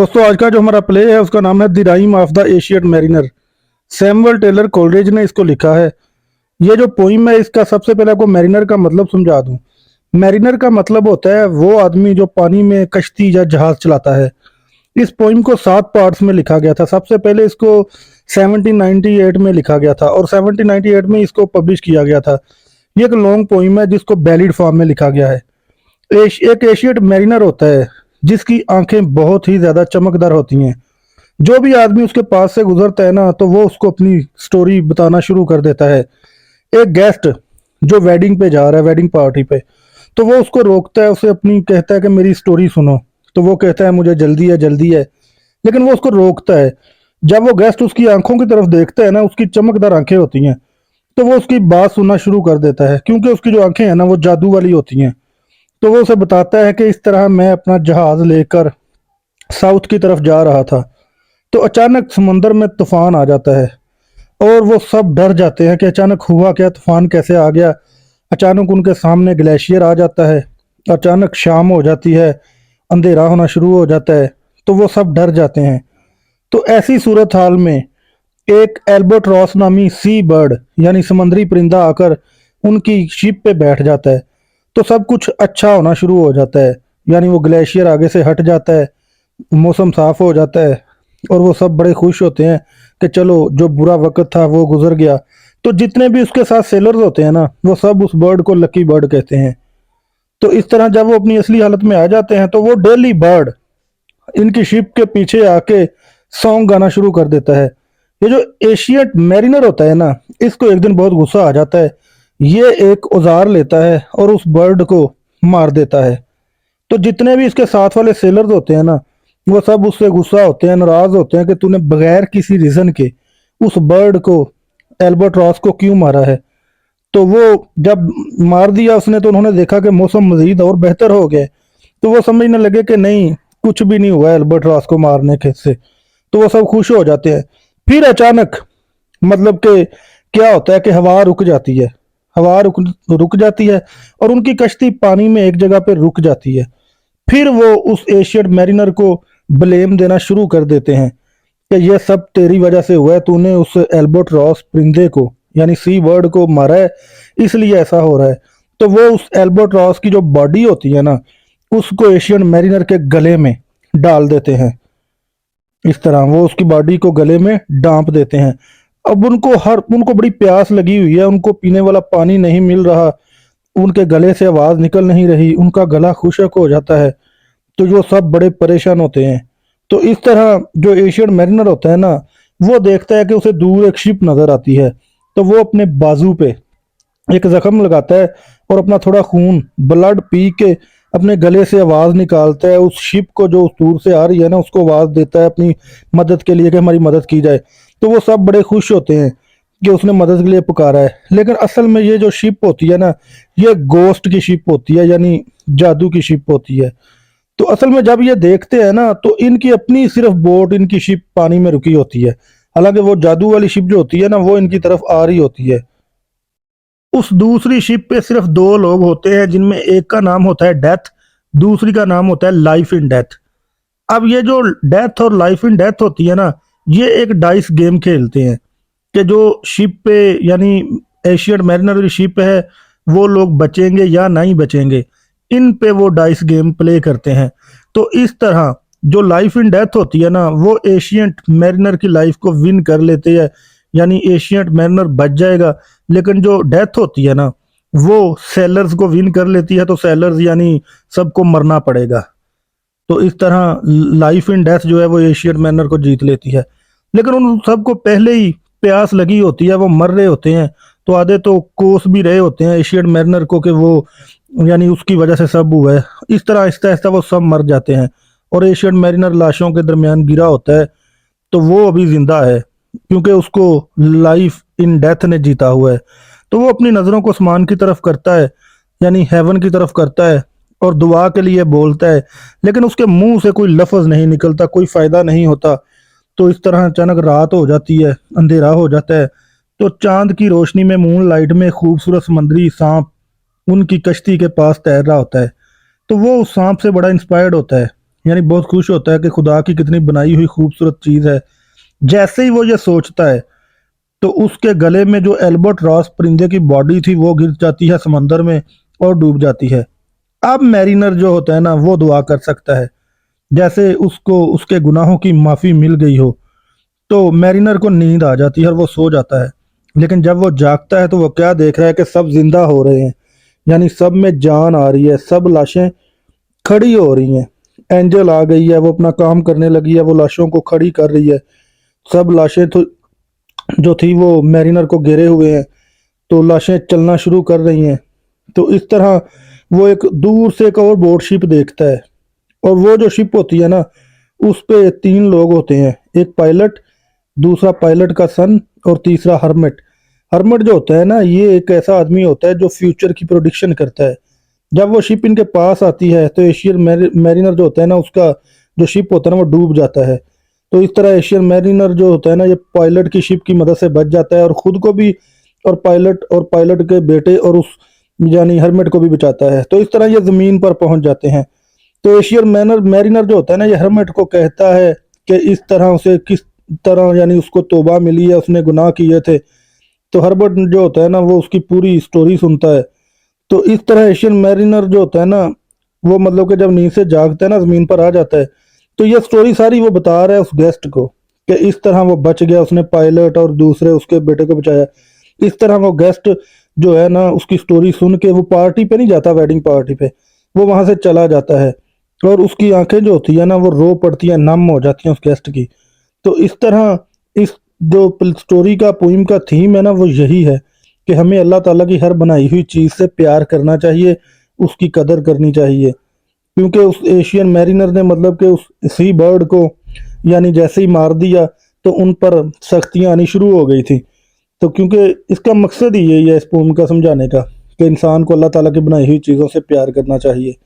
दोस्तों आज का जो हमारा प्ले है उसका नाम है the rime of the ancient mariner. Samuel Taylor Coleridge ने इसको लिखा है। ये जो पोइम है इसका सबसे पहले आपको मैरिनर का मतलब समझा दूं। मैरिनर का मतलब होता है वो आदमी जो पानी में कश्ती या जहाज चलाता है। इस पोइम को 7 पार्ट्स में लिखा गया था। सबसे पहले इसको 1798 में लिखा गया था और 1798 में इसको पब्लिश किया गया था। ये एक लॉन्ग पोइम है जिसको बैलिड फॉर्म में लिखा गया है। एक एशियन मैरिनर होता है जिसकी आंखें बहुत ही ज्यादा चमकदार होती हैं। जो भी आदमी उसके पास से गुजरता है ना तो वो उसको अपनी स्टोरी बताना शुरू कर देता है। एक गेस्ट जो वेडिंग पे जा रहा है, वेडिंग पार्टी पे, तो वो उसको रोकता है, उसे अपनी कहता है कि मेरी स्टोरी सुनो। तो वो कहता है मुझे जल्दी है जल्दी है, लेकिन वो उसको रोकता है। जब वो गेस्ट उसकी आंखों की तरफ देखता है ना, उसकी चमकदार आंखें होती हैं, तो वो उसकी बात सुनना शुरू कर देता है क्योंकि उसकी जो आंखें हैं ना वो जादू वाली होती हैं। तो वो उसे बताता है कि इस तरह मैं अपना जहाज लेकर साउथ की तरफ जा रहा था, तो अचानक समुंदर में तूफान आ जाता है और वो सब डर जाते हैं कि अचानक हुआ क्या, तूफान कैसे आ गया। अचानक उनके सामने ग्लेशियर आ जाता है, अचानक शाम हो जाती है, अंधेरा होना शुरू हो जाता है, तो वो सब डर जाते हैं। तो ऐसी सूरत हाल में एक एल्बोट्रॉस नामी सी बर्ड यानी समुद्री परिंदा आकर उनकी शिप पे बैठ जाता है। तो सब कुछ अच्छा होना शुरू हो जाता है, यानी वो ग्लेशियर आगे से हट जाता है, मौसम साफ हो जाता है और वो सब बड़े खुश होते हैं कि चलो जो बुरा वक्त था वो गुजर गया। तो जितने भी उसके साथ सेलर्स होते हैं ना वो सब उस बर्ड को लकी बर्ड कहते हैं। तो इस तरह जब वो अपनी असली हालत में आ जाते हैं तो वो डेली बर्ड इनकी शिप के पीछे आके सॉन्ग गाना शुरू कर देता है। ये जो एशियन मैरिनर होता है ना, इसको एक दिन बहुत गुस्सा आ जाता है। ये एक औजार लेता है और उस बर्ड को मार देता है। तो जितने भी इसके साथ वाले सेलर्स होते हैं ना वो सब उससे गुस्सा होते हैं, नाराज होते हैं कि तूने बगैर किसी रीजन के उस बर्ड को, एल्बर्ट्रॉस को क्यों मारा है। तो वो जब मार दिया उसने तो उन्होंने देखा कि मौसम मजीद और बेहतर हो गया। तो वो समझने लगे कि नहीं, कुछ भी नहीं हुआ एल्बर्ट्रॉस को मारने के से। तो वो सब खुश हो जाते हैं। फिर अचानक मतलब कि क्या होता है कि हवा रुक जाती है। हवा रुक जाती है और उनकी कश्ती पानी में एक जगह पे रुक जाती है। फिर वो उस एशियन मैरिनर को ब्लेम देना शुरू कर देते हैं कि ये सब तेरी वजह से हुआ है, तूने उस एल्बर्ट्रॉस परिंदे को यानी सी बर्ड को मारा है, इसलिए ऐसा हो रहा है। तो वो उस एल्बर्ट्रॉस की जो बॉडी होती है ना उसको एशियन मैरिनर के गले में डाल देते हैं। इस तरह वो उसकी बॉडी को गले में डांप देते हैं। अब उनको बड़ी प्यास लगी हुई है, उनको पीने वाला पानी नहीं मिल रहा, उनके गले से आवाज निकल नहीं रही, उनका गला खुश्क हो जाता है। तो जो सब बड़े परेशान होते हैं। तो इस तरह जो एशियन मैरिनर होता है ना वो देखता है कि उसे दूर एक शिप नजर आती है। तो वो अपने बाजू पे एक जख्म लगाता है और अपना थोड़ा खून ब्लड पी के अपने गले से आवाज निकालता है। उस शिप को जो उस दूर से आ रही है ना उसको आवाज देता है अपनी मदद के लिए कि हमारी मदद की जाए। तो वो सब बड़े खुश होते हैं कि उसने मदद के लिए पुकारा है। लेकिन असल में ये जो शिप होती है ना ये गोस्ट की शिप होती है, यानी जादू की शिप होती है। तो असल में जब ये देखते हैं ना तो इनकी अपनी सिर्फ बोट, इनकी शिप पानी में रुकी होती है, हालांकि वो जादू वाली शिप जो होती है ना वो इनकी तरफ आ रही होती है। उस दूसरी शिप पे सिर्फ 2 लोग होते हैं जिनमें एक का नाम होता है डेथ, दूसरी का नाम होता है लाइफ इन डेथ। अब ये जो डेथ और लाइफ इन डेथ होती है ना ये एक डाइस गेम खेलते हैं कि जो शिप पे यानी एशियन मैरिनर शिप है वो लोग बचेंगे या नहीं बचेंगे, इन पे वो डाइस गेम प्ले करते हैं। तो इस तरह जो लाइफ इन डेथ होती है ना वो एशियन मैरिनर की लाइफ को विन कर लेते हैं, यानी एशियन मैरिनर बच जाएगा। लेकिन जो डेथ होती है ना वो सेलर्स को विन कर लेती है, तो सेलर्स यानी सबको मरना पड़ेगा। तो इस तरह लाइफ इन डेथ जो है वो एशियन मैरिनर को जीत लेती है। लेकिन उन सबको पहले ही प्यास लगी होती है, वो मर रहे होते हैं। तो आधे तो कोस भी रहे होते हैं एशियन मैरिनर को कि वो यानी उसकी वजह से सब हुआ है। इस तरह आहिस्ता आहिस्ता वो सब मर जाते हैं और एशियन मैरिनर लाशों के दरमियान गिरा होता है। तो वो अभी जिंदा है क्योंकि उसको लाइफ इन डेथ ने जीता हुआ है। तो वो अपनी नज़रों को आसमान की तरफ करता है, यानी हेवन की तरफ करता है और दुआ के लिए बोलता है, लेकिन उसके मुंह से कोई लफ्ज़ नहीं निकलता, कोई फ़ायदा नहीं होता। तो इस तरह अचानक रात हो जाती है, अंधेरा हो जाता है। तो चांद की रोशनी में, मून लाइट में खूबसूरत समुद्री सांप उनकी कश्ती के पास तैर रहा होता है। तो वो उस सांप से बड़ा इंस्पायर्ड होता है यानी बहुत खुश होता है कि खुदा की कितनी बनाई हुई खूबसूरत चीज़ है। जैसे ही वो ये सोचता है तो उसके गले में जो एल्बर्ट्रॉस परिंदे की बॉडी थी वो गिर जाती है समंदर में और डूब जाती है। अब मैरिनर जो होता है ना वो दुआ कर सकता है, जैसे उसको उसके गुनाहों की माफ़ी मिल गई हो। तो मैरिनर को नींद आ जाती है और वो सो जाता है। लेकिन जब वो जागता है तो वो क्या देख रहा है कि सब जिंदा हो रहे हैं, यानी सब में जान आ रही है, सब लाशें खड़ी हो रही हैं। एंजल आ गई है, वो अपना काम करने लगी है, वो लाशों को खड़ी कर रही है। सब लाशें तो जो थी वो मैरिनर को घेरे हुए हैं, तो लाशें चलना शुरू कर रही हैं। तो इस तरह वो एक दूर से एक और बोट शिप देखता है, और वो जो शिप होती है ना उस पे तीन लोग होते हैं, एक पायलट, दूसरा पायलट का सन, और तीसरा हर्मिट। हर्मिट जो होता है ना ये एक ऐसा आदमी होता है जो फ्यूचर की प्रोडिक्शन करता है। जब वो शिप इनके पास आती है तो एशियन मैरिनर जो होता है ना उसका जो शिप होता है ना वो डूब जाता है। तो इस तरह एशियन मैरिनर जो होता है ना ये पायलट की शिप की मदद से बच जाता है और खुद को भी और पायलट के बेटे और उस यानी हर्मिट को भी बचाता है। तो इस तरह ये ज़मीन पर पहुंच जाते हैं। तो एशियन मैरिनर जो होता है ना ये हर्मिट को कहता है कि इस तरह उसे किस तरह यानी उसको तौबा मिली है, उसने गुनाह किए थे। तो हर्बर्ट जो होता है ना वो उसकी पूरी स्टोरी सुनता है। तो इस तरह एशियन मैरिनर जो होता है ना वो मतलब कि जब नींद से जागता है ना ज़मीन पर आ जाता है, तो ये स्टोरी सारी वो बता रहा है उस गेस्ट को कि इस तरह वो बच गया, उसने पायलट और दूसरे उसके बेटे को बचाया। इस तरह वो गेस्ट जो है ना उसकी स्टोरी सुन के वो पार्टी पे नहीं जाता, वेडिंग पार्टी पे, वो वहां से चला जाता है। और उसकी आंखें जो होती है ना वो रो पड़ती हैं, नम हो जाती हैं उस गेस्ट की। तो इस तरह इस जो स्टोरी का पोइम का थीम है ना वो यही है कि हमें अल्लाह ताला की हर बनाई हुई चीज़ से प्यार करना चाहिए, उसकी कदर करनी चाहिए। क्योंकि उस एशियन मैरिनर ने मतलब कि उस सी बर्ड को यानी जैसे ही मार दिया तो उन पर सख्तियाँ आनी शुरू हो गई थी। तो क्योंकि इसका मकसद ही यही है इस पोम का समझाने का कि इंसान को अल्लाह ताला की बनाई हुई चीज़ों से प्यार करना चाहिए।